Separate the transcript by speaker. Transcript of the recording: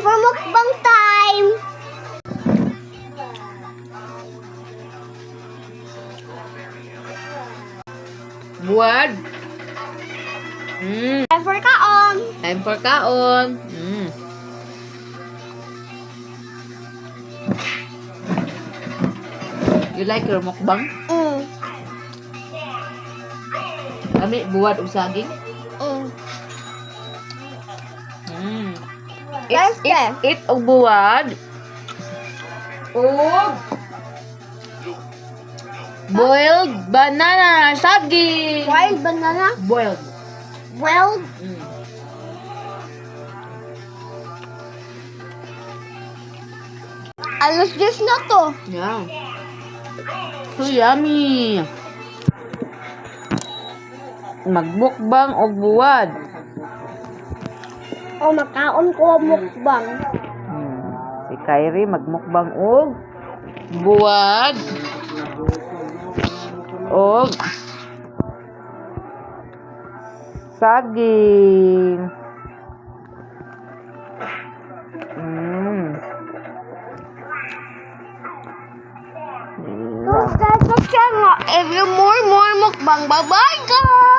Speaker 1: for mukbang time!
Speaker 2: Buwad.
Speaker 1: Time for kaon!
Speaker 2: Time for kaon. You like your mukbang? Kami, buwad o saging? Eat o buwad. O boiled banana saging.
Speaker 1: Wild banana?
Speaker 2: Boiled.
Speaker 1: Well, alas 10 na to.
Speaker 2: Yeah. So yummy. Magbukbang o buwad.
Speaker 1: O makaon ko mukbang.
Speaker 2: Si Kyrie magmukbang og buwad og saging.
Speaker 1: Subscribe nga. Every more mukbang. Bye-bye guys!